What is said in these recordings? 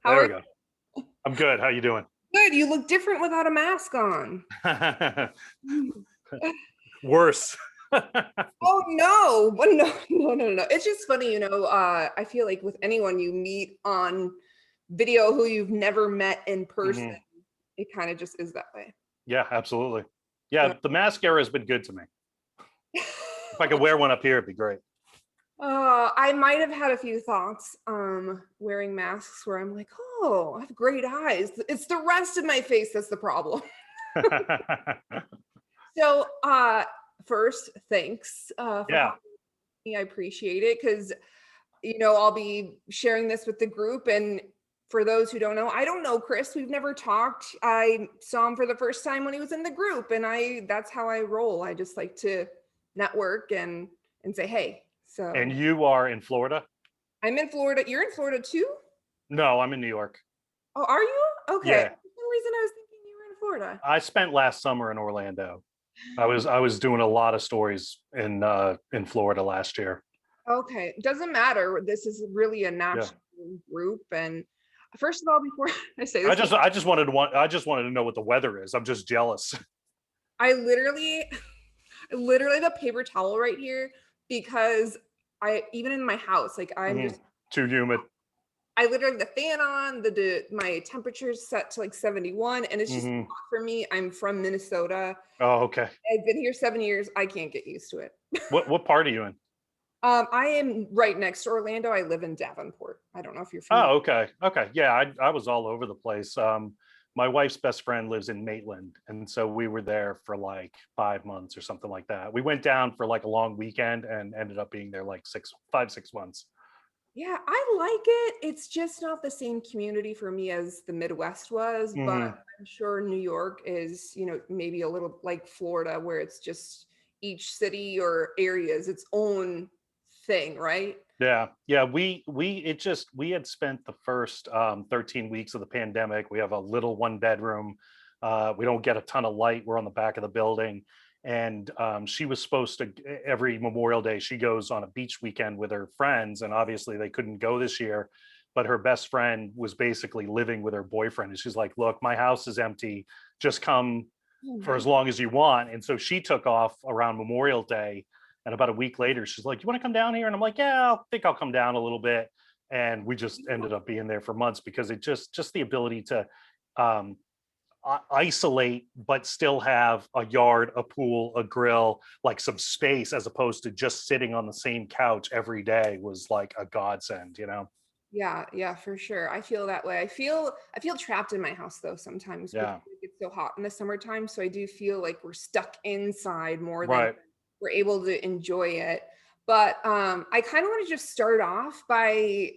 How There are we go. I'm good. How you doing? you? Good. You look different without a mask on. Worse. Oh no, but no, no. It's just funny, I feel like with anyone you meet on video who you've never met in person, hmm it kind of just is that way. Yeah, absolutely. So, Yeah, the mask era has been good to me. If I could wear one up here, it'd be great. I might have had a few thoughts wearing masks where I'm like, oh, I have great eyes. It's the rest of my face that's the problem. So, first, thanks for Yeah. having me. I appreciate it because I'll be sharing this with the group. And for those who don't know, I don't know Chris. We've never talked. I saw him for the first time when he was in the group, and that's how I roll. I just like to network and say hey. And So you are in Florida? I'm in Florida. You're in Florida too? No, I'm in New York. Oh, are you? Okay. Yeah. For some reason I was thinking you were in Florida. I spent last summer in Orlando. I was doing a lot of stories in Florida last year. Okay. Doesn't matter. This is really a Yeah. national group. And first of all, before I say I this, just I just wanted to know what the weather is. I'm just jealous. I literally have a paper towel right here because I even in my house, like I'm hmm just Too humid. I literally have the fan on, my temperature's set to like 71 and it's just hmm hot for me. I'm from Minnesota. Oh, okay. I've been here 7 years. I can't get used to it. What part are you in? I am right next to Orlando. I live in Davenport. I don't know if you're familiar. Oh, okay. Okay. Yeah, I was all over the place. My wife's best friend lives in Maitland, and so we were there for like 5 months or something like that. We went down for like a long weekend and ended up being there like 6 months. Yeah, I like it. It's just not the same community for me as the Midwest was, but hmm I'm sure New York is, maybe a little like Florida where it's just each city or area is its own thing, right? Yeah, yeah. We had spent the first 13 weeks of the pandemic. We have a little one bedroom. We don't get a ton of light. We're on the back of the building, and she was supposed to every Memorial Day. She goes on a beach weekend with her friends, and obviously they couldn't go this year. But her best friend was basically living with her boyfriend, and she's like, "Look, my house is empty. Just come Oh, for as nice. long as you want." And so she took off around Memorial Day, and about a week later, she's like, "You want to come down here?" And I'm like, "Yeah, I think I'll come down a little bit." And we just ended up being there for months because it just the ability to um, isolate, but still have a yard, a pool, a grill, like some space, as opposed to just sitting on the same couch every day was like a godsend, you know? Yeah, yeah, for sure. I feel that way. I feel trapped in my house though sometimes because Yeah, it gets so hot in the summertime. So I do feel like we're stuck inside more than right. we're able to enjoy it. But I kind of want to just start off by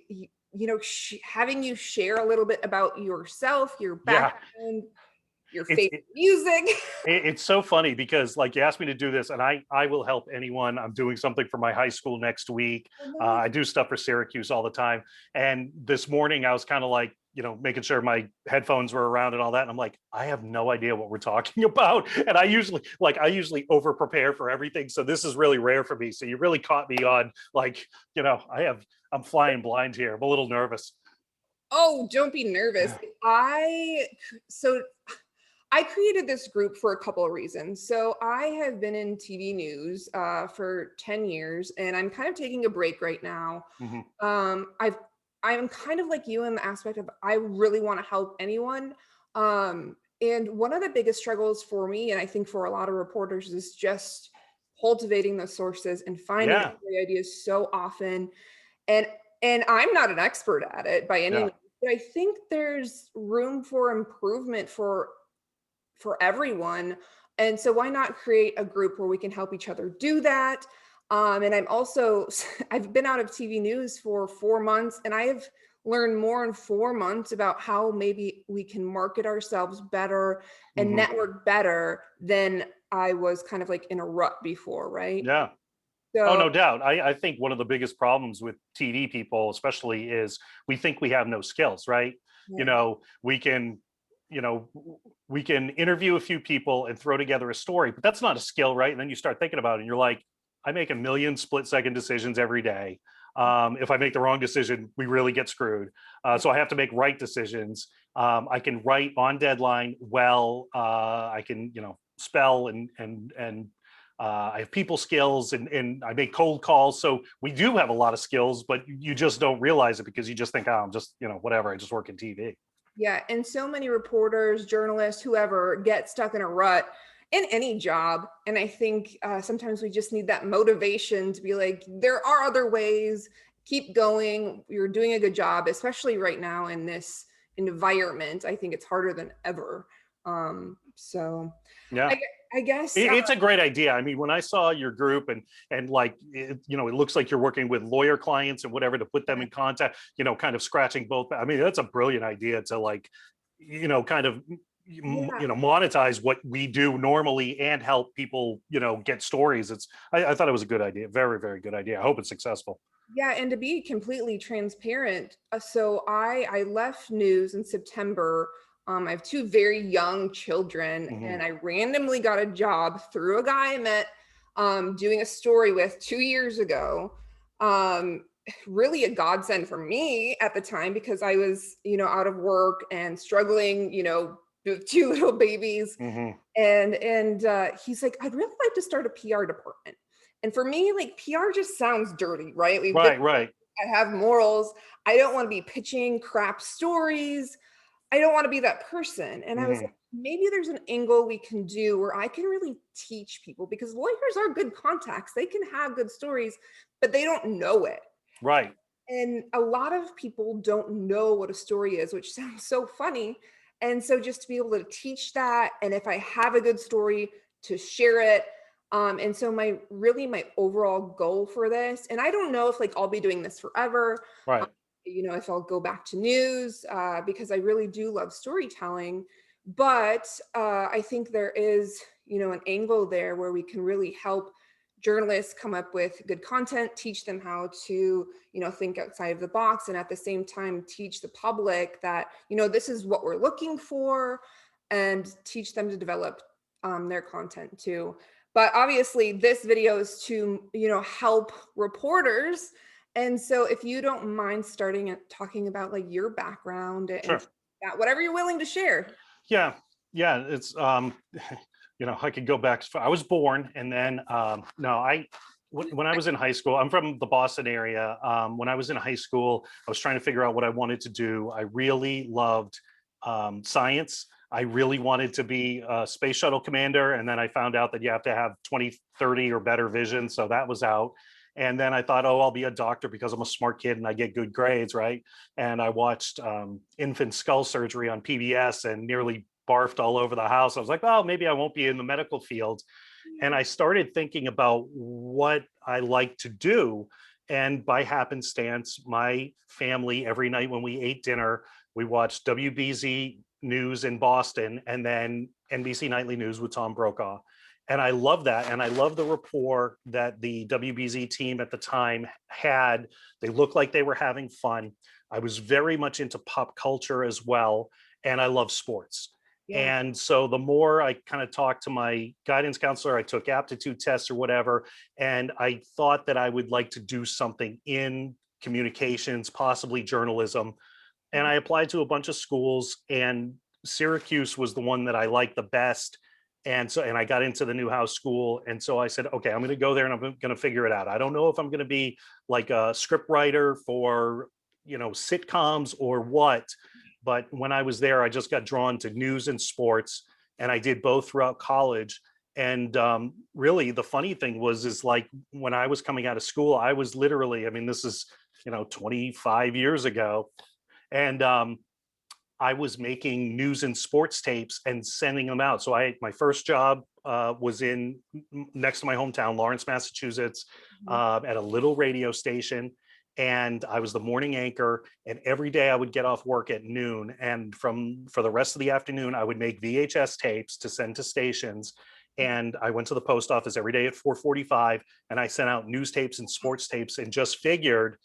having you share a little bit about yourself, your Yeah, background, your it's favorite music. it's so funny because like you asked me to do this, and I will help anyone. I'm doing something for my high school next week. Oh, nice. I do stuff for Syracuse all the time, and this morning I was kind of like, making sure my headphones were around and all that, and I'm like, I have no idea what we're talking about. And I usually over prepare for everything, so this is really rare for me. So you really caught me on, like, I'm flying blind here. I'm a little nervous. Oh, don't be nervous. So I created this group for a couple of reasons. So I have been in TV news for 10 years and I'm kind of taking a break right now. hmm I'm kind of like you in the aspect of I really want to help anyone. And one of the biggest struggles for me, and I think for a lot of reporters, is just cultivating those sources and finding Yeah, great ideas so often. And I'm not an expert at it by any yeah. means, but I think there's room for improvement for everyone. And so why not create a group where we can help each other do that? And I'm also I've been out of TV news for 4 months, and I have learned more in 4 months about how maybe we can market ourselves better and hmm network better than I was kind of like in a rut before, right? Yeah. Oh, So no doubt. I think one of the biggest problems with TD people, especially, is we think we have no skills, right? You yeah. know, we can, you know, we can interview a few people and throw together a story, but that's not a skill, right? And then you start thinking about it and you're like, I make a million split second decisions every day. If I make the wrong decision, we really get screwed. So I have to make right decisions. I can write on deadline well. I can, spell I have people skills, and I make cold calls. So we do have a lot of skills, but you just don't realize it because you just think, oh, I'm just, whatever. I just work in TV. Yeah, and so many reporters, journalists, whoever get stuck in a rut in any job. And I think sometimes we just need that motivation to be like, there are other ways, keep going. You're doing a good job, especially right now in this environment. I think it's harder than ever. So Yeah. I, I guess, It's a great idea. I mean, when I saw your group and like it looks like you're working with lawyer clients and whatever to put them in contact, kind of scratching both. I mean, that's a brilliant idea to like, kind of yeah. monetize what we do normally and help people, get stories. I thought it was a good idea. Very, very good idea. I hope it's successful. Yeah, and to be completely transparent, so I left news in September. I have two very young children, Mhm. and I randomly got a job through a guy I met doing a story with 2 years ago. Really a godsend for me at the time because I was, out of work and struggling, with two little babies. Mhm. And he's like, I'd really like to start a PR department. And for me, like PR just sounds dirty, right? We've been, Right, right. I have morals. I don't want to be pitching crap stories. I don't want to be that person. And I was like, Mhm. maybe there's an angle we can do where I can really teach people because lawyers are good contacts. They can have good stories, but they don't know it. Right. And a lot of people don't know what a story is, which sounds so funny. And so just to be able to teach that, and if I have a good story, to share it. And so my overall goal for this, and I don't know if like I'll be doing this forever, um, Right. if I'll go back to news, because I really do love storytelling. But I think there is, an angle there where we can really help journalists come up with good content, teach them how to, think outside of the box, and at the same time teach the public that, this is what we're looking for, and teach them to develop their content too. But obviously this video is to, help reporters. And so if you don't mind starting at talking about like your background and Sure. that, whatever you're willing to share. Yeah, yeah, it's I could go back. I was born, and then no, when I was in high school, I'm from the Boston area. When I was in high school, I was trying to figure out what I wanted to do. I really loved science. I really wanted to be a space shuttle commander, and then I found out that you have to have 20/30 or better vision, so that was out. And then I thought, oh, I'll be a doctor because I'm a smart kid and I get good grades, right? And I watched infant skull surgery on PBS and nearly barfed all over the house. I was like, oh, maybe I won't be in the medical field. And I started thinking about what I like to do. And by happenstance, my family, every night when we ate dinner, we watched WBZ News in Boston and then NBC Nightly News with Tom Brokaw. And I love that. And I love the rapport that the WBZ team at the time had. They looked like they were having fun. I was very much into pop culture as well. And I love sports. Yeah. And so the more I kind of talked to my guidance counselor, I took aptitude tests or whatever. And I thought that I would like to do something in communications, possibly journalism. And I applied to a bunch of schools, and Syracuse was the one that I liked the best. And I got into the Newhouse School. And so I said, okay, I'm going to go there and I'm going to figure it out. I don't know if I'm going to be like a script writer for, sitcoms or what. But when I was there, I just got drawn to news and sports, and I did both throughout college. And really, the funny thing is like when I was coming out of school, I was literally, I mean, this is, 25 years ago. And I was making news and sports tapes and sending them out. So my first job was in next to my hometown, Lawrence, Massachusetts, Mhm. at a little radio station. And I was the morning anchor. And every day I would get off work at noon. And for the rest of the afternoon, I would make VHS tapes to send to stations. And I went to the post office every day at 4:45, and I sent out news tapes and sports tapes and just figured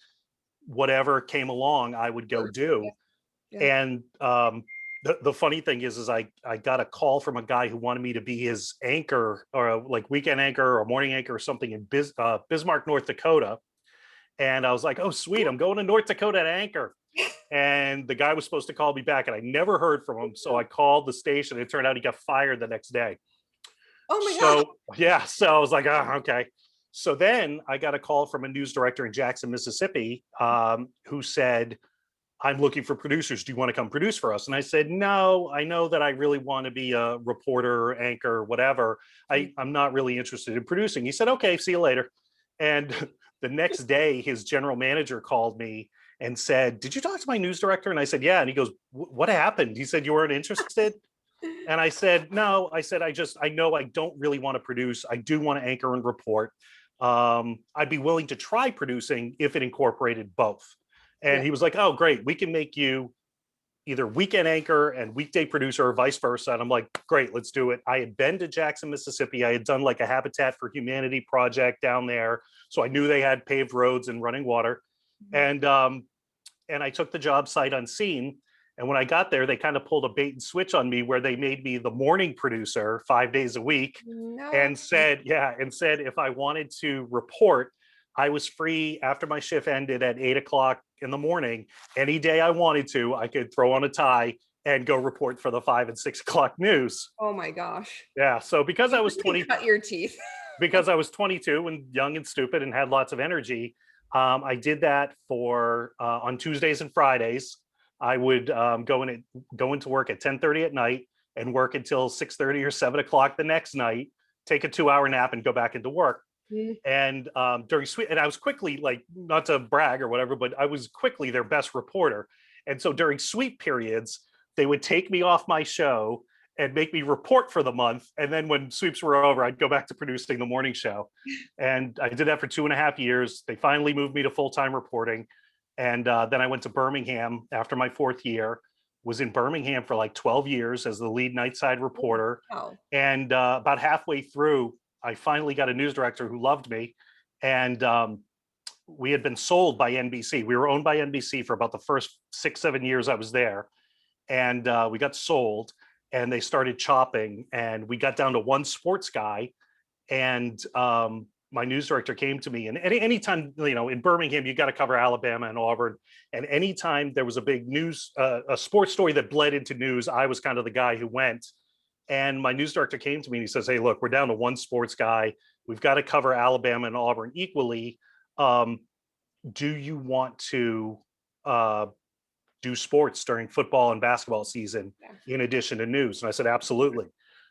whatever came along, I would go Yeah. do. Yeah. And the funny thing is I got a call from a guy who wanted me to be his anchor or like weekend anchor or morning anchor or something in Bismarck, North Dakota. And I was like, oh, sweet, I'm going to North Dakota to anchor. And the guy was supposed to call me back, and I never heard from him. So I called the station. It turned out he got fired the next day. Oh my god. So yeah, so I was like, oh, okay. So then I got a call from a news director in Jackson, Mississippi, who said, I'm looking for producers. Do you want to come produce for us? And I said, no, I know that I really want to be a reporter, anchor, whatever. I'm not really interested in producing. He said, okay, see you later. And the next day, his general manager called me and said, did you talk to my news director? And I said, yeah. And he goes, what happened? He said, you weren't interested? And I said, no, I said, I know I don't really want to produce. I do want to anchor and report. I'd be willing to try producing if it incorporated both. Yeah. And he was like, oh, great. We can make you either weekend anchor and weekday producer or vice versa. And I'm like, great, let's do it. I had been to Jackson, Mississippi. I had done like a Habitat for Humanity project down there. So I knew they had paved roads and running water. And I took the job sight unseen. And when I got there, they kind of pulled a bait and switch on me where they made me the morning producer 5 days a week No. and said, yeah, and said if I wanted to report, I was free after my shift ended at 8 o'clock in the morning. Any day I wanted to, I could throw on a tie and go report for the 5 and 6 o'clock news. Oh my gosh. Yeah. So because I You was really 20, cut your teeth. because I was 22 and young and stupid and had lots of energy, I did that for on Tuesdays and Fridays. I would go into work at 10:30 at night and work until 6:30 or 7 o'clock the next night. Take a 2 hour nap and go back into work. Mm. And during sweet, and I was quickly, like, not to brag or whatever, but I was quickly their best reporter. And so during sweep periods, they would take me off my show and make me report for the month. And then when sweeps were over, I'd go back to producing the morning show. And I did that for 2.5 years. They finally moved me to full-time reporting. And then I went to Birmingham after my 4th year, was in Birmingham for like 12 years as the lead nightside reporter. Wow. And about halfway through, I finally got a news director who loved me. And we had been sold by NBC. We were owned by NBC for about the first 6, 7 years I was there. And we got sold and they started chopping. And we got down to one sports guy. And my news director came to me, and anytime, in Birmingham, you got to cover Alabama and Auburn. And anytime there was a big news, a sports story that bled into news, I was kind of the guy who went. And my news director came to me and he says, hey, look, we're down to one sports guy. We've got to cover Alabama and Auburn equally. Do you want to do sports during football and basketball season in addition to news? And I said, absolutely.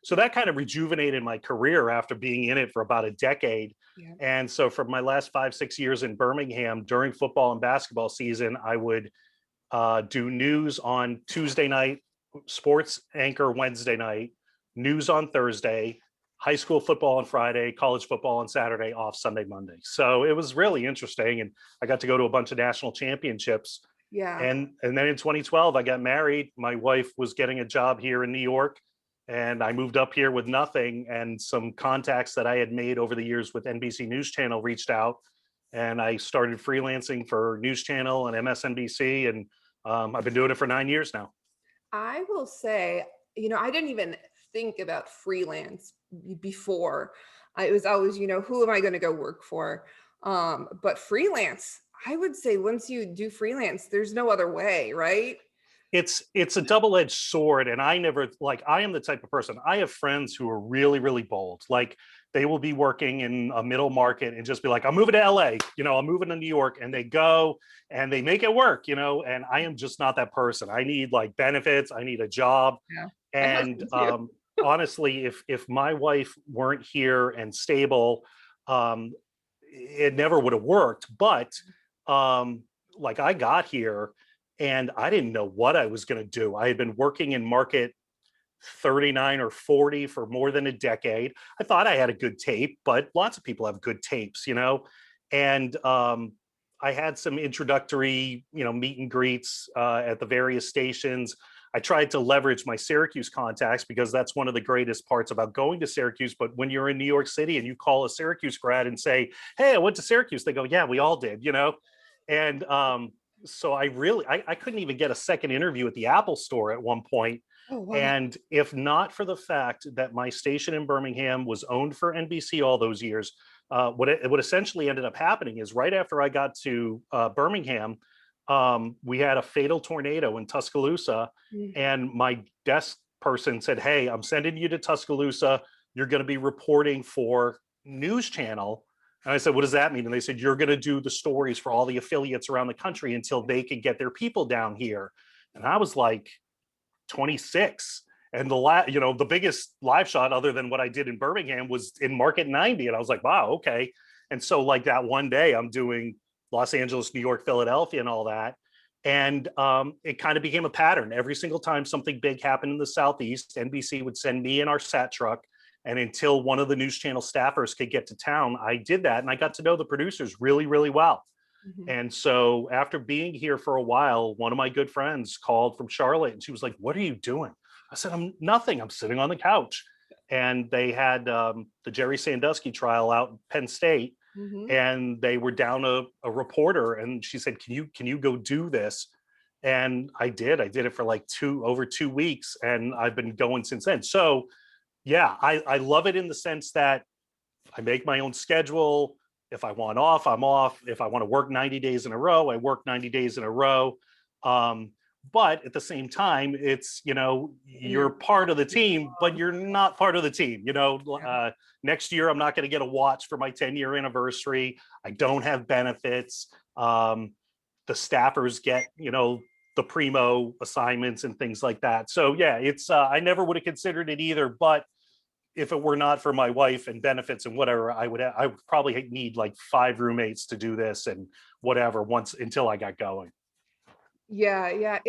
So that kind of rejuvenated my career after being in it for about a decade. Yeah. And so for my last 5, 6 years in Birmingham during football and basketball season, I would do news on Tuesday night, sports anchor Wednesday night, news on Thursday, high school football on Friday, college football on Saturday, off Sunday, Monday. So it was really interesting. And I got to go to a bunch of national championships. Yeah. And then in 2012, I got married. My wife was getting a job here in New York. And I moved up here with nothing, and some contacts that I had made over the years with NBC News Channel reached out, and I started freelancing for News Channel and MSNBC, and I've been doing it for 9 years now. I will say, I didn't even think about freelance before. It was always, who am I going to go work for? But freelance, I would say once you do freelance, there's no other way, right? It's a double-edged sword, and I am the type of person, I have friends who are really, really bold. Like, they will be working in a middle market and just be like, I'm moving to LA, I'm moving to New York, and they go and they make it work, and I am just not that person. I need like benefits, I need a job. Yeah. And honestly, if my wife weren't here and stable, it never would have worked. But like, I got here and I didn't know what I was going to do. I had been working in market 39 or 40 for more than a decade. I thought I had a good tape, but lots of people have good tapes, and I had some introductory, meet and greets at the various stations. I tried to leverage my Syracuse contacts because that's one of the greatest parts about going to Syracuse. But when you're in New York City and you call a Syracuse grad and say, hey, I went to Syracuse, they go, yeah, we all did, and so I couldn't even get a second interview at the Apple store at one point. Oh, wow. And if not for the fact that my station in Birmingham was owned for NBC all those years, what essentially ended up happening is right after I got to Birmingham, we had a fatal tornado in Tuscaloosa, Mm. and my desk person said, "Hey, I'm sending you to Tuscaloosa. You're going to be reporting for News Channel." And I said, "What does that mean?" And they said, "You're going to do the stories for all the affiliates around the country until they can get their people down here." And I was like 26. And the biggest live shot other than what I did in Birmingham was in Market 90. And I was like, wow, okay. And so like that one day I'm doing Los Angeles, New York, Philadelphia and all that. And it kind of became a pattern. Every single time something big happened in the Southeast, NBC would send me in our sat truck. And until one of the news channel staffers could get to town, I did that. And I got to know the producers really, really well. Mhm. And so after being here for a while, one of my good friends called from Charlotte and she was like, "What are you doing?" I said, "I'm nothing. I'm sitting on the couch." And they had the Jerry Sandusky trial out in Penn State, Mhm. and they were down a reporter. And she said, can you go do this? And I did. I did it for like over 2 weeks, and I've been going since then. So yeah, I love it in the sense that I make my own schedule. If I want off, I'm off. If I want to work 90 days in a row, I work 90 days in a row. Um, but at the same time, it's, And you're you're part of the working team, but on. you're not part of the team. Yeah. Next year, I'm not going to get a watch for my 10-year anniversary. I don't have benefits. The staffers get, the primo assignments and things like that. So yeah, I never would have considered it either, but if it were not for my wife and benefits and whatever, I would probably need like 5 roommates to do this and whatever once until I got going. Yeah, yeah.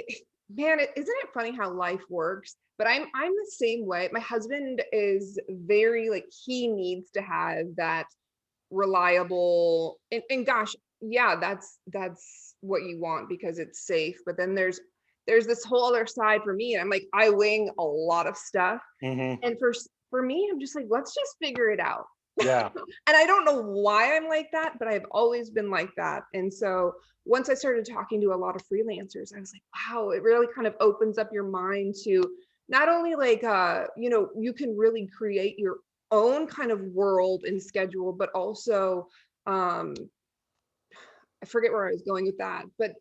Man, isn't it funny how life works? But I'm the same way. My husband is very like he needs to have that reliable and gosh, yeah, that's what you want because it's safe. But then there's this whole other side for me, and I'm like I wing a lot of stuff. Hmm. And for me, I'm just like, let's just figure it out. Yeah. And I don't know why I'm like that, but I've always been like that. And so once I started talking to a lot of freelancers, I was like, wow, it really kind of opens up your mind to not only like you can really create your own kind of world and schedule, but also um I forget where I was going with that, but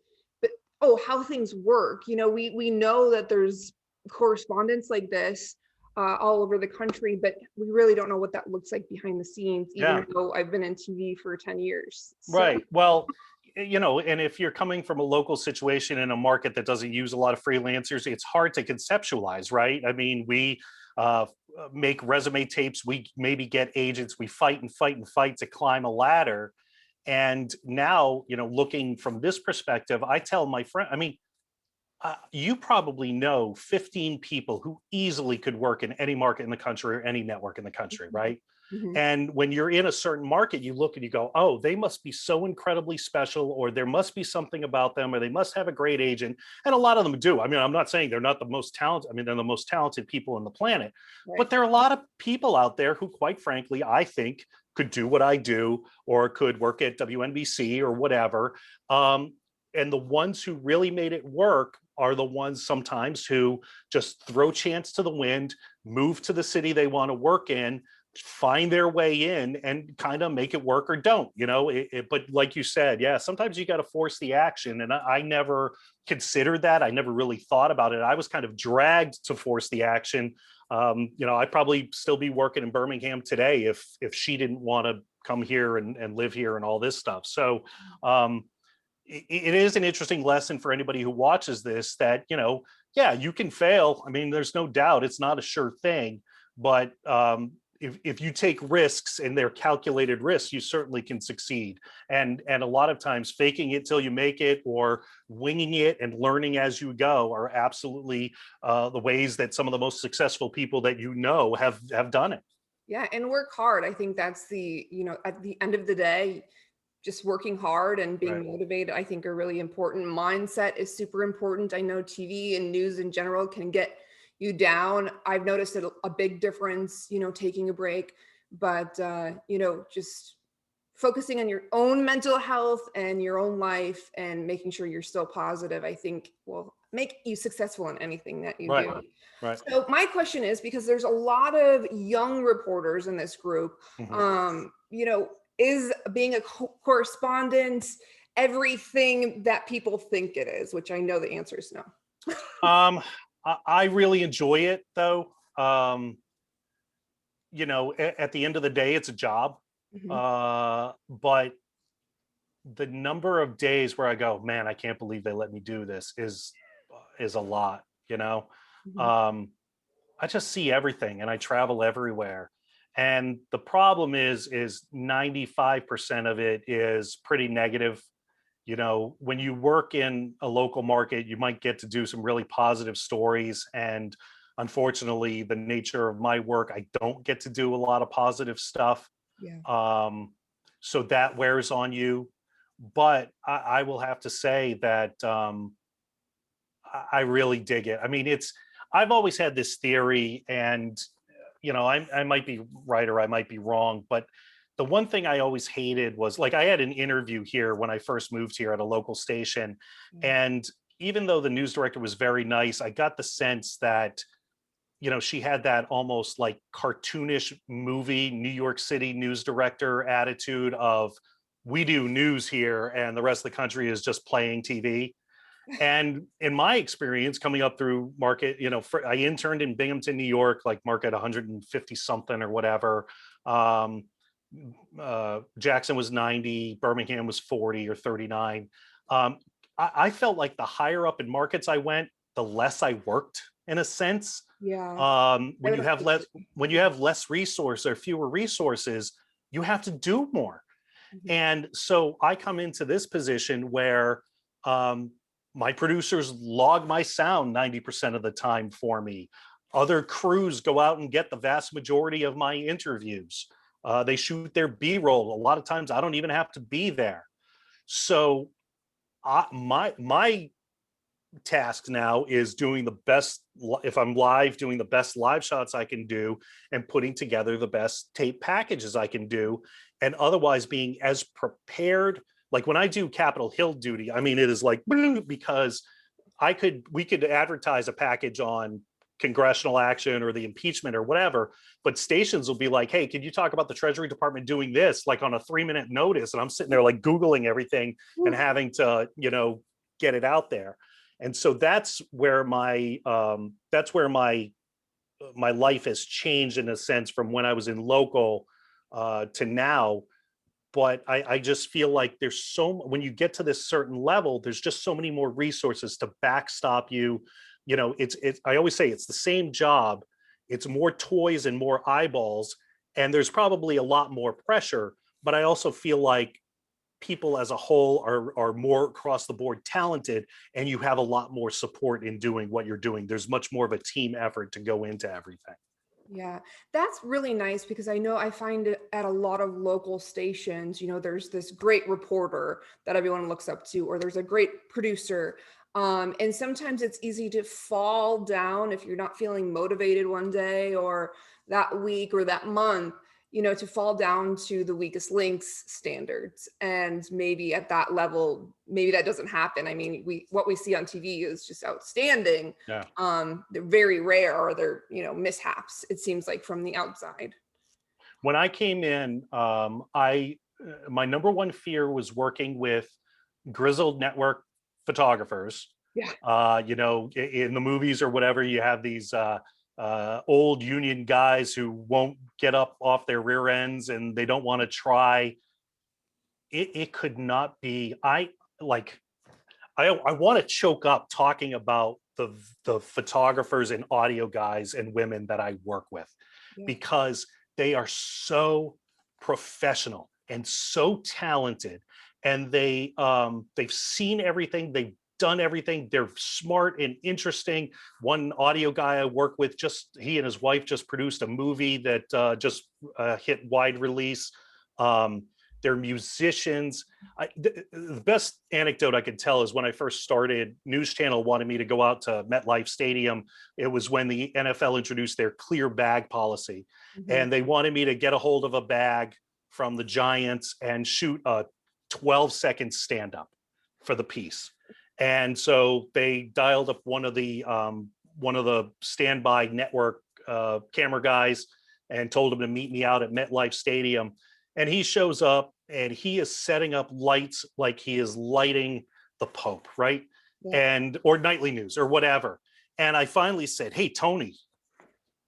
oh, how things work. We know that there's correspondence like this all over the country, but we really don't know what that looks like behind the scenes, even Yeah. though I've been in TV for 10 years. So Right. Well, and if you're coming from a local situation in a market that doesn't use a lot of freelancers, it's hard to conceptualize, right? I mean, we uh, make resume tapes, we maybe get agents, we fight and fight and fight to climb a ladder. And now, looking from this perspective, I tell my friend, I mean, you probably know 15 people who easily could work in any market in the country or any network in the country, right? mhm, And when you're in a certain market, you look and you go, oh, they must be so incredibly special, or there must be something about them, or they must have a great agent. And a lot of them do. I mean, I'm not saying they're not the most talented. I mean, they're the most talented people on the planet. right. But there are a lot of people out there who, quite frankly, I think could do what I do or could work at WNBC or whatever. And the ones who really made it work are the ones sometimes who just throw chance to the wind, move to the city they want to work in, find their way in and kind of make it work or don't, but like you said, yeah, sometimes you got to force the action. And I never considered that. I never really thought about it. I was kind of dragged to force the action. I'd probably still be working in Birmingham today if she didn't want to come here and live here and all this stuff. So it is an interesting lesson for anybody who watches this that, yeah, you can fail. I mean, there's no doubt it's not a sure thing, but if you take risks and they're calculated risks, you certainly can succeed. And a lot of times faking it till you make it or winging it and learning as you go are absolutely the ways that some of the most successful people that have done it. Yeah, and work hard. I think that's at the end of the day, just working hard and Right. being motivated, I think are really important. Mindset is super important. I know TV and news in general can get you down. I've noticed a big difference, taking a break, but just focusing on your own mental health and your own life and making sure you're still positive, I think will make you successful in anything that you Right. do. Right. So my question is, because there's a lot of young reporters in this group, Mhm. is being a correspondent everything that people think it is, which I know the answer is no. I really enjoy it though. At the end of the day, it's a job. Mhm, But the number of days where I go, man, I can't believe they let me do this is a lot, you know. mhm. Um, I just see everything and I travel everywhere. And the problem is 95% of it is pretty negative. When you work in a local market, you might get to do some really positive stories. And unfortunately, the nature of my work, I don't get to do a lot of positive stuff. Yeah. Um, so that wears on you. But I will have to say that I really dig it. I mean, I've always had this theory, and I might be right or I might be wrong, but the one thing I always hated was, like, I had an interview here when I first moved here at a local station, Mm. and even though the news director was very nice, I got the sense that she had that almost like cartoonish movie New York City news director attitude of, we do news here and the rest of the country is just playing TV. And in my experience coming up through market, I interned in Binghamton, New York, like market 150 something or whatever. Um, Jackson was 90, Birmingham was 40 or 39. I felt like the higher up in markets I went, the less I worked in a sense. Yeah. I When would you have have to less, agree. when you have less resource or fewer resources, you have to do more. Mhm. And so I come into this position where um, my producers log my sound 90% of the time for me. Other crews go out and get the vast majority of my interviews. They shoot their B-roll. A lot of times I don't even have to be there. So my task now is doing the best, if I'm live, doing the best live shots I can do and putting together the best tape packages I can do, and otherwise being as prepared. Like when I do Capitol Hill duty, I mean, it is like, because we could advertise a package on congressional action or the impeachment or whatever, but stations will be like, hey, can you talk about the Treasury Department doing this, like on a 3-minute notice? And I'm sitting there like Googling everything and having to get it out there. And so that's where my life has changed in a sense from when I was in local to now. But I just feel like when you get to this certain level, there's just so many more resources to backstop you. It's I always say it's the same job, it's more toys and more eyeballs, and there's probably a lot more pressure. But I also feel like people as a whole are more across the board talented, and you have a lot more support in doing what you're doing. There's much more of a team effort to go into everything. Yeah, that's really nice because I know I find it at a lot of local stations, there's this great reporter that everyone looks up to, or there's a great producer. And sometimes it's easy to fall down if you're not feeling motivated one day or that week or that month, to fall down to the weakest links standards. And maybe at that level, maybe that doesn't happen. I mean, what we see on TV is just outstanding. Yeah. They're very rare, or they're mishaps, it seems like, from the outside. When I came in, I my number one fear was working with grizzled network photographers. Yeah. In the movies or whatever, you have these old union guys who won't get up off their rear ends and they don't want to try. It could not be. I want to choke up talking about the photographers and audio guys and women that I work with, Yeah. because they are so professional and so talented, and they've seen everything, they've done everything, they're smart and interesting. One audio guy I work with, just he and his wife just produced a movie that just hit wide release. um, they're musicians. The best anecdote I could tell is when I first started, News Channel wanted me to go out to MetLife Stadium. It was when the NFL introduced their clear bag policy, Mhm. and they wanted me to get a hold of a bag from the Giants and shoot a 12-second stand-up for the piece. And so they dialed up one of the standby network camera guys and told him to meet me out at MetLife Stadium. and he shows up and he is setting up lights like he is lighting the Pope, right? Yeah. And or nightly news or whatever. And I finally said, "Hey, Tony,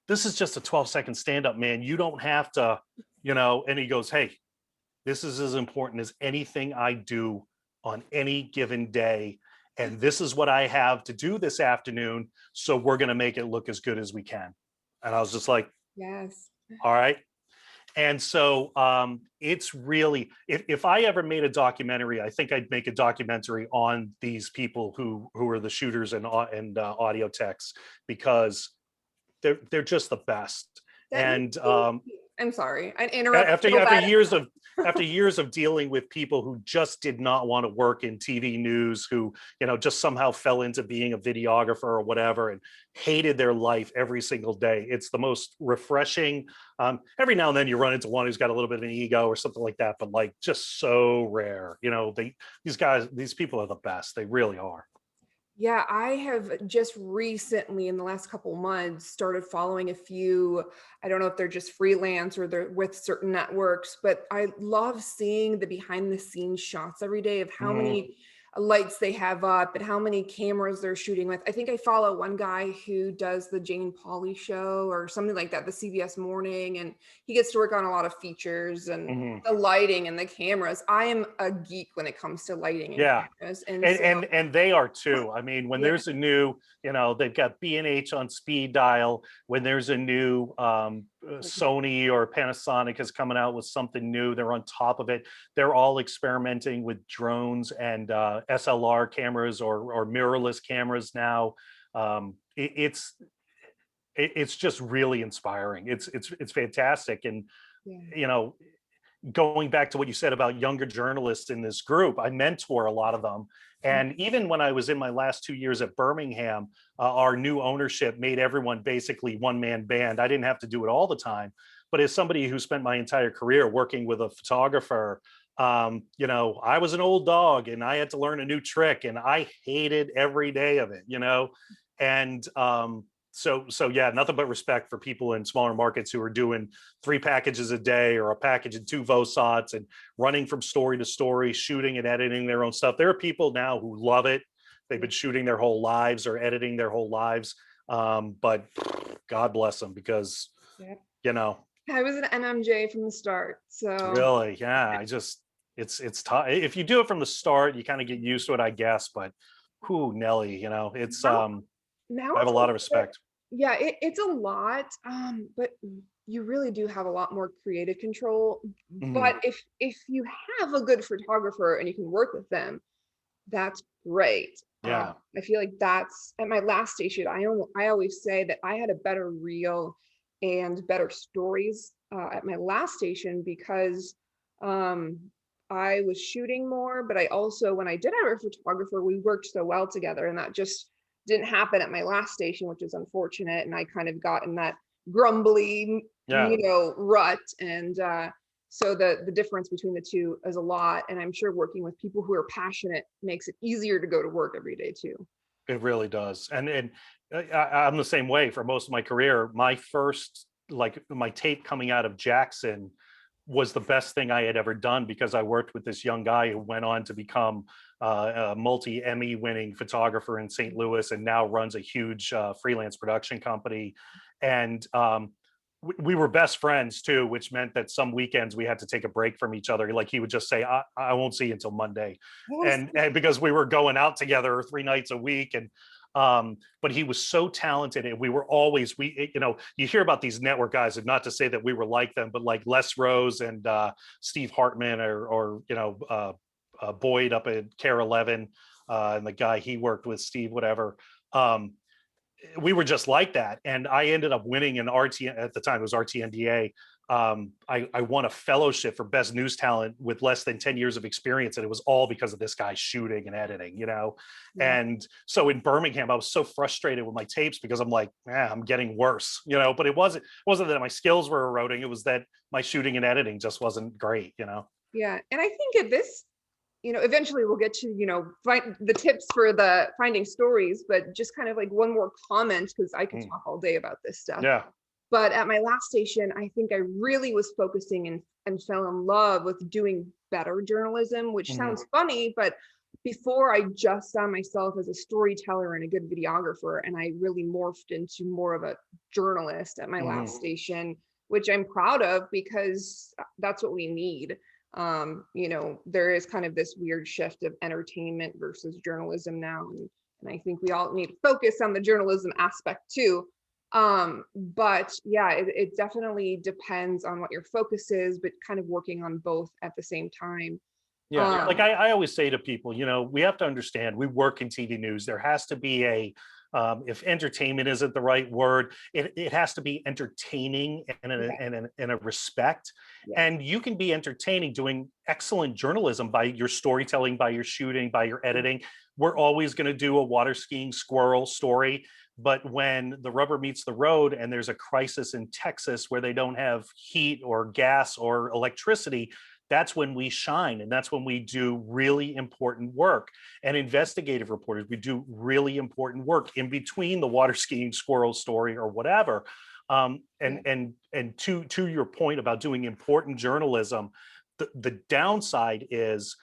this is just a 12-second stand-up, man. You don't have to, you know." And he goes, "Hey, this is as important as anything I do on any given day. And this is what I have to do this afternoon. So we're going to make it look as good as we can." And I was just like, Yes. all right. And so it's really, if I ever made a documentary, I think I'd make a documentary on these people who are the shooters and audio techs, because they're just the best. That makes And me, I'm sorry, I interrupt after so after bad. years of dealing with people who just did not want to work in TV news, who, you know, just somehow fell into being a videographer or whatever and hated their life every single day, it's the most refreshing. Every now and then you run into one who's got a little bit of an ego or something like that, but like just so rare. You know, these people are the best. They really are. Yeah, I have just recently in the last couple months started following a few. I don't know if they're just freelance or they're with certain networks, but I love seeing the behind the scenes shots every day of how Mhm. many lights they have up and how many cameras they're shooting with. I think I follow one guy who does the Jane Pauley show or something like that, the CBS Morning, and he gets to work on a lot of features and Mhm. the lighting and the cameras. I am a geek when it comes to lighting and Yeah. cameras. And and so, and and they are too. I mean, when yeah. there's a new, you know, they've got B&H on speed dial. When there's a new Sony or Panasonic is coming out with something new, they're on top of it. They're all experimenting with drones and SLR cameras or mirrorless cameras now. It's just really inspiring. It's fantastic. And Yeah. you know, going back to what you said about younger journalists in this group, I mentor a lot of them. And even when I was in my last 2 years at Birmingham, our new ownership made everyone basically one man band. I didn't have to do it all the time. But as somebody who spent my entire career working with a photographer, you know, I was an old dog and I had to learn a new trick and I hated every day of it, you know. And so yeah, nothing but respect for people in smaller markets who are doing 3 packages a day or a package and 2 VOSOTs and running from story to story, shooting and editing their own stuff. There are people now who love it. They've been shooting their whole lives or editing their whole lives. But God bless them, because, Yeah. you know, I was an MMJ from the start, so really, yeah, it's tough. If you do it from the start, you kind of get used to it, I guess. But who, Nelly, you know, it's now now I have a it's a lot of bit, respect. yeah, it's a lot, but you really do have a lot more creative control. Mhm. But if you have a good photographer and you can work with them, that's great. Yeah. I feel like that's at my last station. I always say that I had a better reel and better stories at my last station because um, I was shooting more, but I also, when I did have a photographer, we worked so well together, and that just didn't happen at my last station, which is unfortunate. And I kind of got in that grumbly, Yeah. rut, and so the difference between the two is a lot, and I'm sure working with people who are passionate makes it easier to go to work every day too. It really does. And I'm the same way for most of my career. My first, like my tape coming out of Jackson was the best thing I had ever done, because I worked with this young guy who went on to become a multi Emmy winning photographer in St. Louis and now runs a huge freelance production company. And we were best friends too, which meant that some weekends we had to take a break from each other. Like he would just say, I won't see you until Monday. Yes. And because we were going out together 3 nights a week. And but he was so talented, and we were always, you know, you hear about these network guys, and not to say that we were like them, but like Les Rose and Steve Hartman, or you know, Boyd up at Care 11, and the guy he worked with, Steve whatever. um we were just like that. And I ended up winning an RT, at the time it was RTNDA. I won a fellowship for best news talent with less than 10 years of experience. And it was all because of this guy shooting and editing, you know? Yeah. And so in Birmingham, I was so frustrated with my tapes because I'm like, I'm getting worse, you know, but it wasn't that my skills were eroding. It was that my shooting and editing just wasn't great, you know? Yeah. And I think at this, eventually we'll get to, find the tips for the finding stories, but just kind of like one more comment, because I could Mm, talk all day about this stuff. yeah. But at my last station, I think I really was focusing and fell in love with doing better journalism, which Mhm. sounds funny, but before I just saw myself as a storyteller and a good videographer, and I really morphed into more of a journalist at my Mhm. last station, which I'm proud of because that's what we need. There is kind of this weird shift of entertainment versus journalism now, and I think we all need to focus on the journalism aspect too. But yeah, it definitely depends on what your focus is, but kind of working on both at the same time. Yeah, like um I always say to people, we have to understand we work in TV news. There has to be if entertainment isn't the right word, it has to be entertaining and yeah, in a respect. yes. And you can be entertaining doing excellent journalism by your storytelling, by your shooting, by your editing. We're always going to do a water skiing squirrel story. But when the rubber meets the road and there's a crisis in Texas where they don't have heat or gas or electricity, that's when we shine, and that's when we do really important work. And investigative reporters, we do really important work in between the water skiing squirrel story or whatever. Yeah. And to your point about doing important journalism, the downside is,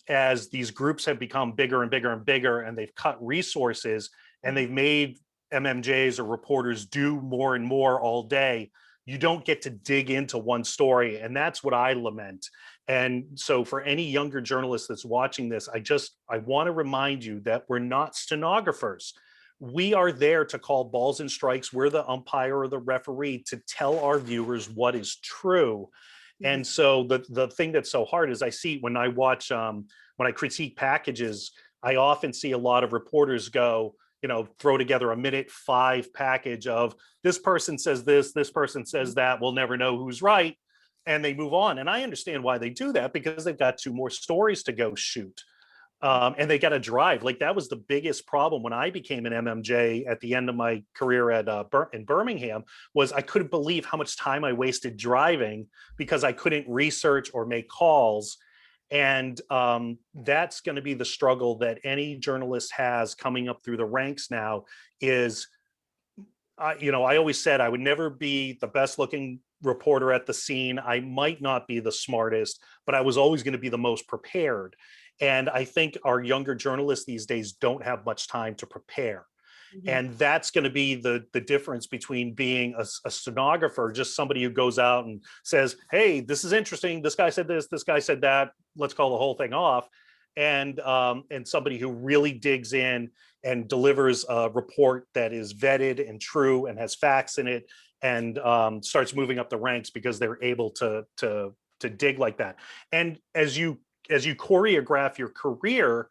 as these groups have become bigger and bigger and bigger, and they've cut resources and they've made MMJs or reporters do more and more all day, you don't get to dig into one story. And that's what I lament. And so for any younger journalist that's watching this, I want to remind you that we're not stenographers. We are there to call balls and strikes. We're the umpire or the referee to tell our viewers what is true. Mhm. And so the thing that's so hard is, I see when I watch when I critique packages, I often see a lot of reporters go, throw together a minute 5 package of, this person says this person says that, we'll never know who's right, and they move on. And I understand why they do that, because they've got 2 more stories to go shoot. And they got to drive. Like, that was the biggest problem when I became an MMJ at the end of my career at in Birmingham, was I couldn't believe how much time I wasted driving because I couldn't research or make calls. And that's going to be the struggle that any journalist has coming up through the ranks now. Is I always said I would never be the best looking reporter at the scene. I might not be the smartest, but I was always going to be the most prepared. And I think our younger journalists these days don't have much time to prepare. Mhm. And that's going to be the difference between being a stenographer, just somebody who goes out and says, hey, this is interesting, this guy said this guy said that, let's call the whole thing off, and somebody who really digs in and delivers a report that is vetted and true and has facts in it, and starts moving up the ranks because they're able to dig like that. And as you choreograph your career,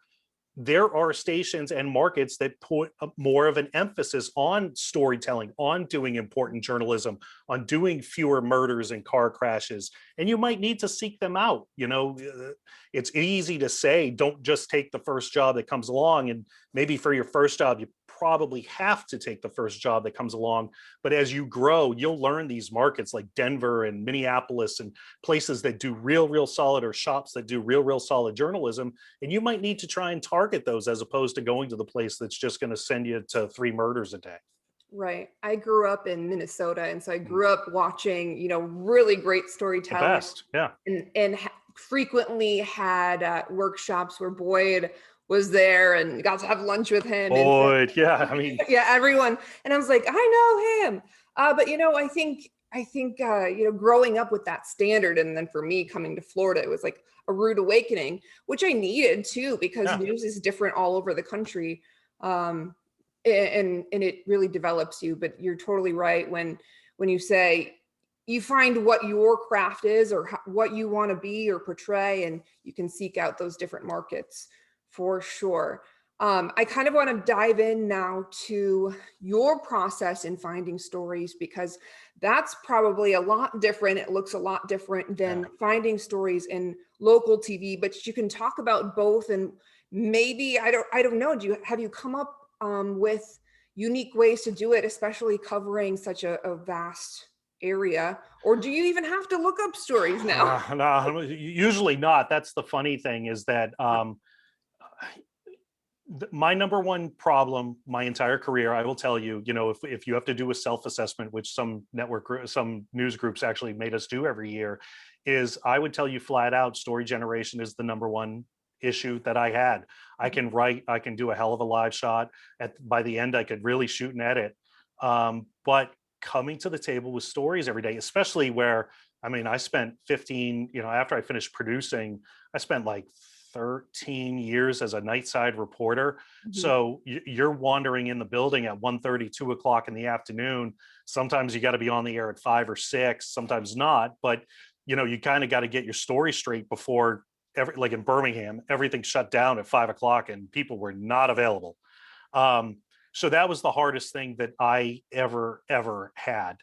there are stations and markets that put more of an emphasis on storytelling, on doing important journalism, on doing fewer murders and car crashes. And you might need to seek them out. It's easy to say, don't just take the first job that comes along. And maybe for your first job, you probably have to take the first job that comes along. But as you grow, you'll learn these markets like Denver and Minneapolis and places that do real solid, or shops that do real solid journalism. And you might need to try and target those, as opposed to going to the place that's just going to send you to 3 murders a day. Right. I grew up in Minnesota, and so I Mm. grew up watching, really great The storytelling, best. Yeah. and frequently had workshops where Boyd was there and got to have lunch with him. And so, Boyd. Yeah. I mean, yeah, everyone. And I was like, I know him. But I think growing up with that standard, and then for me coming to Florida, it was like a rude awakening, which I needed too, because yeah. news is different all over the country. Um, and it really develops you. But you're totally right when you say you find what your craft is, or what you want to be or portray, and you can seek out those different markets for sure. I kind of want to dive in now to your process in finding stories, because that's probably a lot different. It looks a lot different Yeah. than finding stories in local TV, but you can talk about both. And maybe I don't know. Have you come up with unique ways to do it, especially covering such a vast area? Or do you even have to look up stories now? No, usually not. That's the funny thing, is that My number one problem my entire career, I will tell you, if you have to do a self-assessment, which some news groups actually made us do every year, is I would tell you flat out, story generation is the number one issue that I had. I Mhm. can write, I can do a hell of a live shot. By the end, I could really shoot and edit. But coming to the table with stories every day, especially where, I mean, I spent 15, after I finished producing, I spent like 13 years as a nightside reporter. Mhm. So you're wandering in the building at 1:30, 2 o'clock in the afternoon. Sometimes you got to be on the air at 5 or 6, sometimes not. But you kind of got to get your story straight before like in Birmingham, everything shut down at 5 o'clock and people were not available. Um, so that was the hardest thing that I ever had.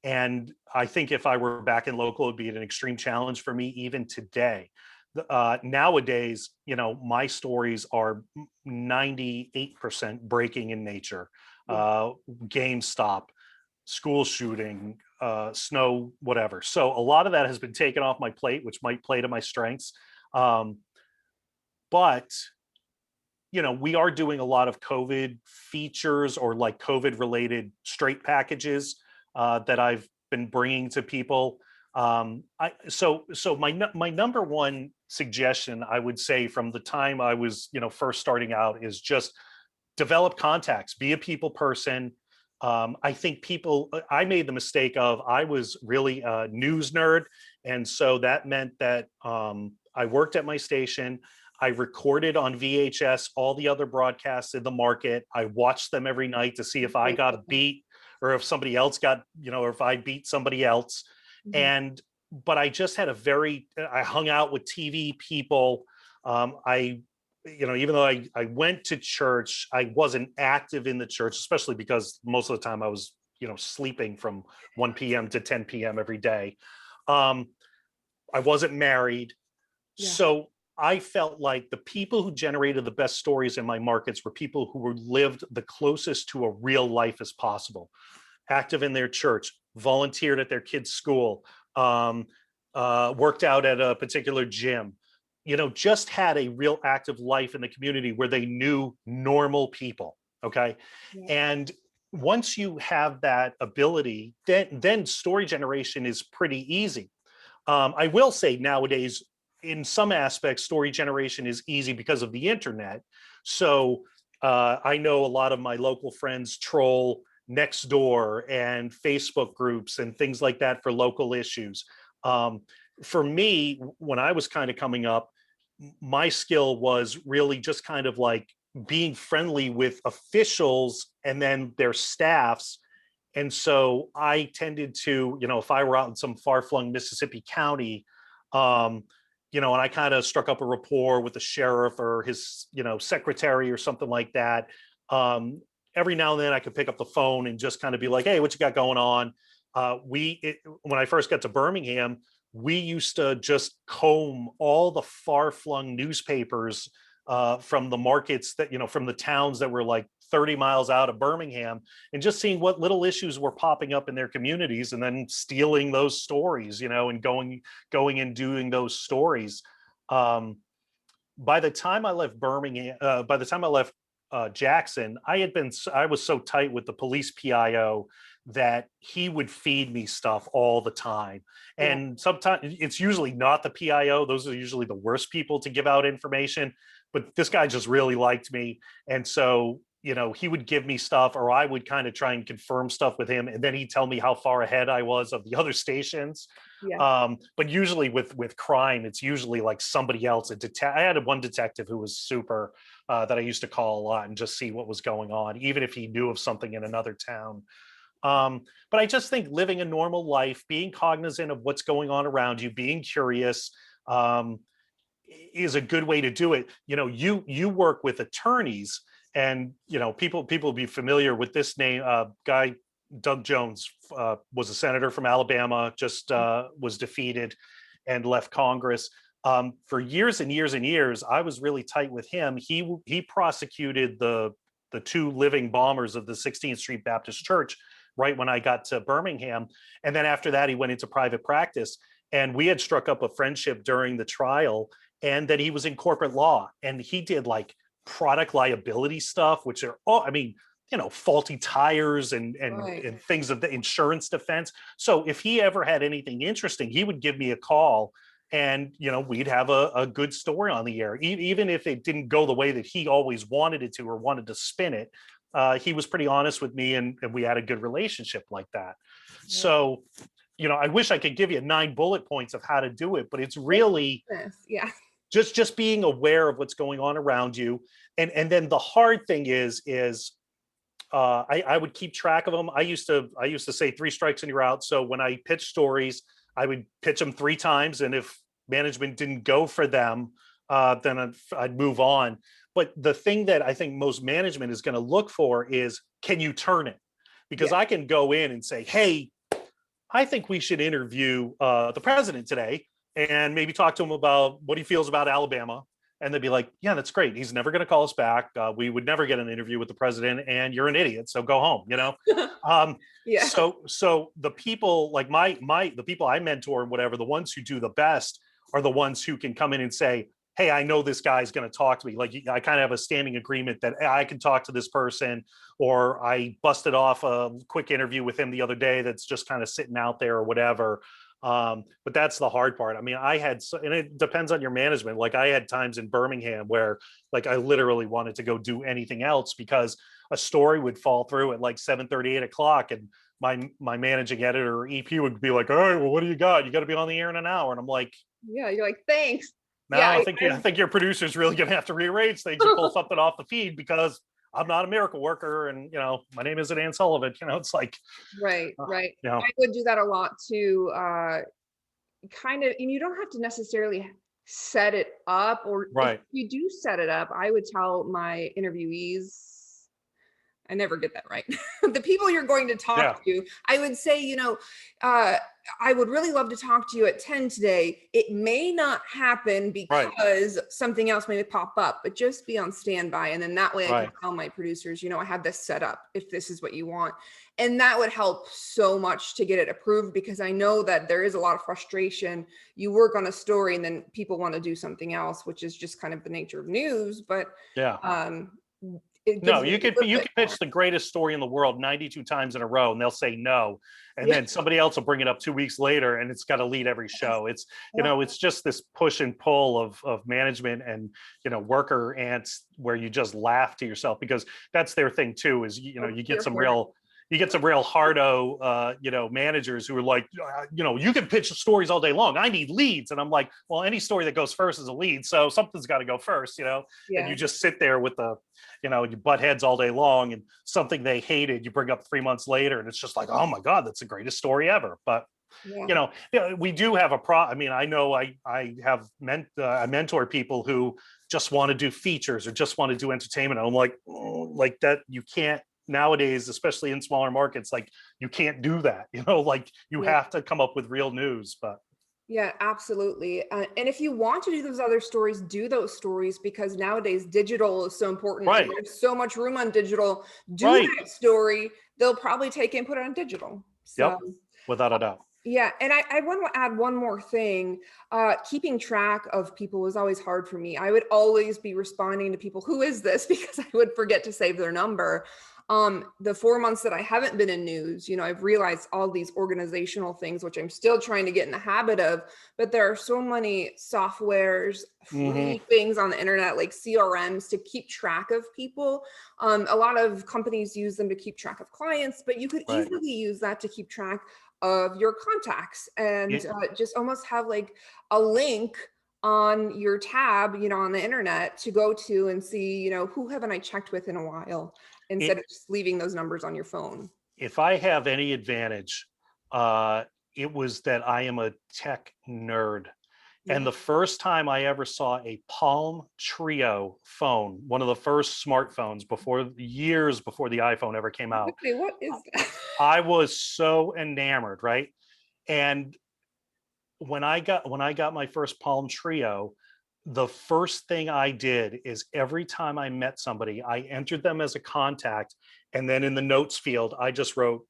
And I think if I were back in local, it'd be an extreme challenge for me even today. Nowadays, my stories are 98% breaking in nature, Yeah. GameStop, school shooting, snow, whatever. So a lot of that has been taken off my plate, which might play to my strengths. Um, but we are doing a lot of COVID features or like COVID related straight packages that I've been bringing to people. So my number one suggestion, I would say, from the time I was first starting out, is just develop contacts, be a people person. I think I made the mistake of, I was really a news nerd. And so that meant that I worked at my station. I recorded on VHS all the other broadcasts in the market. I watched them every night to see if I Great got system. beat or if somebody else got, or if I beat somebody else. Mhm. And, but I just had I hung out with TV people. Even though I went to church, I wasn't active in the church, especially because most of the time I was, sleeping from 1 p.m. to 10 p.m. every day. Um, I wasn't married. Yeah. So I felt like the people who generated the best stories in my markets were people who were lived the closest to a real life as possible, active in their church, volunteered at their kids' school, um, worked out at a particular gym, just had a real active life in the community where they knew normal people. Okay. Yeah. And once you have that ability, then story generation is pretty easy. I will say nowadays, in some aspects, story generation is easy because of the internet. So I know a lot of my local friends troll Nextdoor and Facebook groups and things like that for local issues. Um, for me, when I was kind of coming up, my skill was really just kind of like being friendly with officials and then their staffs. And so I tended to, if I were out in some far-flung Mississippi county, um, and I kind of struck up a rapport with the sheriff or his, secretary or something like that. Um, every now and then I could pick up the phone and just kind of be like, "Hey, what you got going on?" When I first got to Birmingham, we used to just comb all the far-flung newspapers from the markets that, from the towns that were like 30 miles out of Birmingham, and just seeing what little issues were popping up in their communities and then stealing those stories, and going and doing those stories. Um, by the time I left Birmingham, by the time I left Jackson, I was so tight with the police PIO that he would feed me stuff all the time. Yeah. And sometimes it's usually not the PIO; those are usually the worst people to give out information. But this guy just really liked me, and so he would give me stuff, or I would kind of try and confirm stuff with him, and then he'd tell me how far ahead I was of the other stations. Yeah. But usually with crime, it's usually like somebody else. I had one detective who was super, that I used to call a lot and just see what was going on, even if he knew of something in another town. But I just think living a normal life, being cognizant of what's going on around you, being curious, um, is a good way to do it. You work with attorneys, and people be familiar with this name. Guy Doug Jones was a senator from Alabama, just was defeated and left Congress. For years and years and years, I was really tight with him. He prosecuted the two living bombers of the 16th Street Baptist Church right when I got to Birmingham, and then after that, he went into private practice. And we had struck up a friendship during the trial, and then he was in corporate law, and he did like product liability stuff, which are all, I mean, faulty tires Right. and things of the insurance defense. So if he ever had anything interesting, he would give me a call, and we'd have a good story on the air, even if it didn't go the way that he always wanted it to or wanted to spin it. He was pretty honest with me, and we had a good relationship like that. Right. So I wish I could give you 9 bullet points of how to do it, but it's really Yes, yeah. just being aware of what's going on around you. And then the hard thing is I would keep track of them. I used to say 3 strikes and you're out. So when I pitch stories, I would pitch them 3 times, and if management didn't go for them, then I'd move on. But the thing that I think most management is going to look for is, can you turn it? Because Yeah. I can go in and say, hey, I think we should interview the president today and maybe talk to him about what he feels about Alabama. And they'd be like, yeah, that's great. He's never going to call us back. We would never get an interview with the president, and you're an idiot. So go home. Um, Yeah. so the people like the people I mentor and whatever, the ones who do the best are the ones who can come in and say, hey, I know this guy's going to talk to me. Like, I kind of have a standing agreement that I can talk to this person, or I busted off a quick interview with him the other day that's just kind of sitting out there or whatever. But that's the hard part. I mean, and it depends on your management. Like, I had times in Birmingham where, like, I literally wanted to go do anything else because a story would fall through at like 7:30, 8 o'clock, and my managing editor or EP would be like, all right, well, what do you got? You got to be on the air in an hour. And I'm like, Yeah, you're like, "Thanks." Yeah, now I think your producer's really going to have to rearrange things and pull something off the feed, because I'm not a miracle worker, and my name isn't Ann Sullivan. It's like, right, uh, right. you know, I would do that a lot too, kind of, and you don't have to necessarily set it up, or if right, you do set it up, I would tell my interviewees, I never get that right. The people you're going to yeah, talk to, I would say, uh, I would really love to talk to you at 10 today. It may not happen right, because something else may pop up, but just be on standby. And then that way I can right. tell my producers, I have this set up if this is what you want. And that would help so much to get it approved, because I know that there is a lot of frustration. You work on a story and then people want to do something else, which is just kind of the nature of news. But Yeah. um, it No, gives it you a could little you bit could more. pitch the greatest story in the world 92 times in a row, and they'll say no, and Yeah. then somebody else will bring it up 2 weeks later, and it's got to lead every show. It's just this push and pull of management and worker ants, where you just laugh to yourself, because that's their thing too. Is you get Here some for it. real hardo managers who are like, you can pitch stories all day long. I need leads, and I'm like, well, any story that goes first is a lead, so something's got to go first. And you Yeah. just sit there with you butt heads all day long, and something they hated you bring up 3 months later, and it's just like, oh my god, that's the greatest story ever. But Yeah. we do have I mean, I know I have I mentor people who just want to do features or just want to do entertainment. I'm like, like that, you can't nowadays, especially in smaller markets, like, you can't do that. Like, you Yeah. have to come up with real news. But Yeah, absolutely. And if you want to do those other stories, do those stories, because nowadays digital is so important and right, there's so much room on digital. Do right, that story. They'll probably take and put it on digital. So yep, without a doubt. yeah, and I want to add one more thing. Keeping track of people was always hard for me. I would always be responding to people, who is this? Because I would forget to save their number. The 4 months that I haven't been in news, I've realized all these organizational things, which I'm still trying to get in the habit of, but there are so many softwares, Hmm. free things on the internet, like CRMs, to keep track of people. A lot of companies use them to keep track of clients, but you could Right. easily use that to keep track of your contacts, and It, just almost have like a link on your tab, on the internet, to go to and see, who haven't I checked with in a while, instead it of just leaving those numbers on your phone. if I have any advantage, uh, it was that I am a tech nerd. And Yeah. the first time I ever saw a Palm Trio phone, one of the first smartphones years before the iPhone ever came out, Okay, what is that? I was so enamored, right? And when I got my first Palm Trio, the first thing I did is, every time I met somebody, I entered them as a contact, and then in the notes field, I just wrote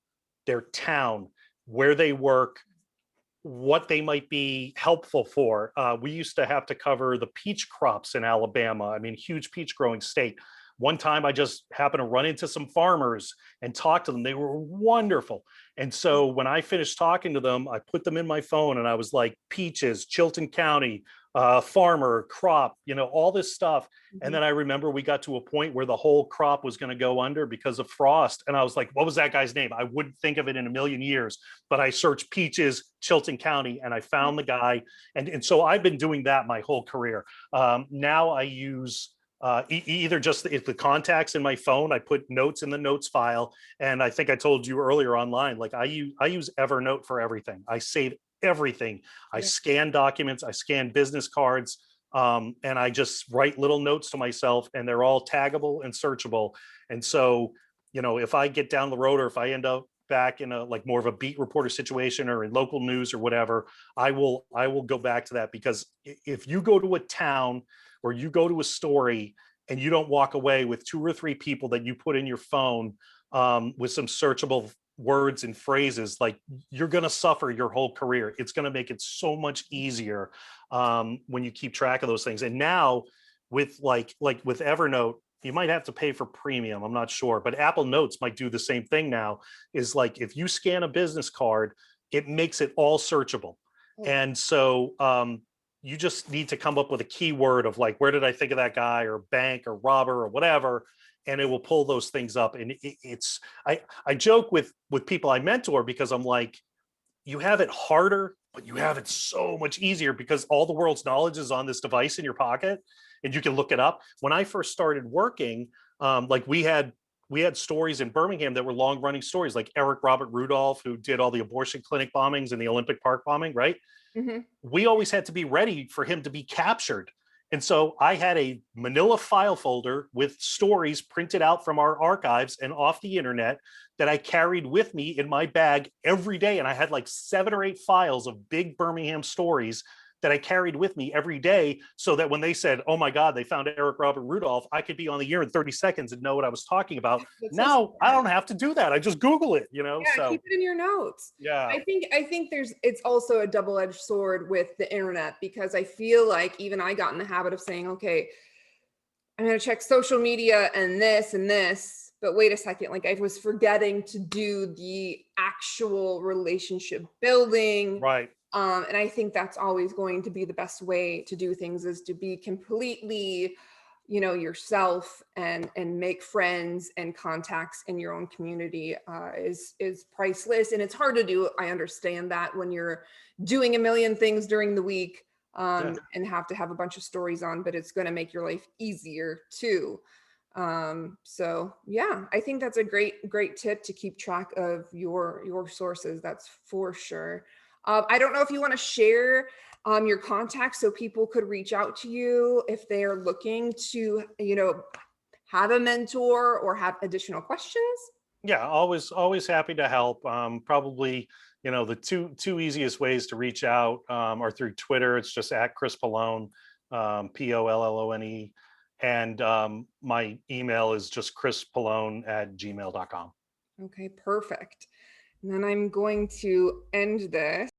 their town, where they work, what they might be helpful for. We used to have to cover the peach crops in Alabama. I mean, huge peach growing state. One time I just happened to run into some farmers and talk to them. They were wonderful. And so when I finished talking to them, I put them in my phone and I was like, peaches, Chilton County, farmer, crop, all this stuff. And Mhm. then I remember we got to a point where the whole crop was going to go under because of frost. And I was like, what was that guy's name? I wouldn't think of it in a million years, but I searched peaches, Chilton County, and I found the guy. And so I've been doing that my whole career. Now I use either just the contacts in my phone. I put notes in the notes file, and I think I told you earlier online, like I use Evernote for everything. I save everything. I Yeah. scan documents, I scan business cards, and I just write little notes to myself, and they're all taggable and searchable. And so, if I get down the road, or if I end up back in a like more of a beat reporter situation or in local news or whatever, I will go back to that, because if you go to a town or you go to a story and you don't walk away with two or three people that you put in your phone, with some searchable words and phrases, like, you're going to suffer your whole career. It's going to make it so much easier, when you keep track of those things. And now with like with Evernote, you might have to pay for premium. I'm not sure, but Apple Notes might do the same thing now. Is like, if you scan a business card, it makes it all searchable. Oh, And so you just need to come up with a keyword of like, where did I think of that guy, or bank, or robber, or whatever, and it will pull those things up. And it's I joke with people I mentor, because I'm like, you have it harder, but you have it so much easier, because all the world's knowledge is on this device in your pocket, and you can look it up. When I first started working, like we had stories in Birmingham that were long running stories, like Eric Robert Rudolph, who did all the abortion clinic bombings and the Olympic Park bombing, right? mhm. We always had to be ready for him to be captured. And so I had a manila file folder with stories printed out from our archives and off the internet that I carried with me in my bag every day. And I had like 7 or 8 files of big Birmingham stories that I carried with me every day, so that when they said, oh my God, they found Eric Robert Rudolph, I could be on the air in 30 seconds and know what I was talking about. That's so Now I smart. don't have to do that. I just Google it, Yeah, keep So it in your notes. yeah. I think it's also a double-edged sword with the internet, because I feel like even I got in the habit of saying, okay, I'm gonna check social media and this, but wait a second, like I was forgetting to do the actual relationship building. Right. And I think that's always going to be the best way to do things, is to be completely, yourself, and make friends and contacts in your own community, is priceless. And it's hard to do. I understand that when you're doing a million things during the week, Yeah. and have to have a bunch of stories on, but it's going to make your life easier too. So yeah, I think that's a great tip to keep track of your sources. That's for sure. I don't know if you want to share your contacts so people could reach out to you if they are looking to, have a mentor or have additional questions. Yeah, always happy to help. Probably, the two easiest ways to reach out, are through Twitter. It's just at Chris Pallone, Pollone, and my email is just chrispallone@gmail.com. Okay, perfect. And then I'm going to end this.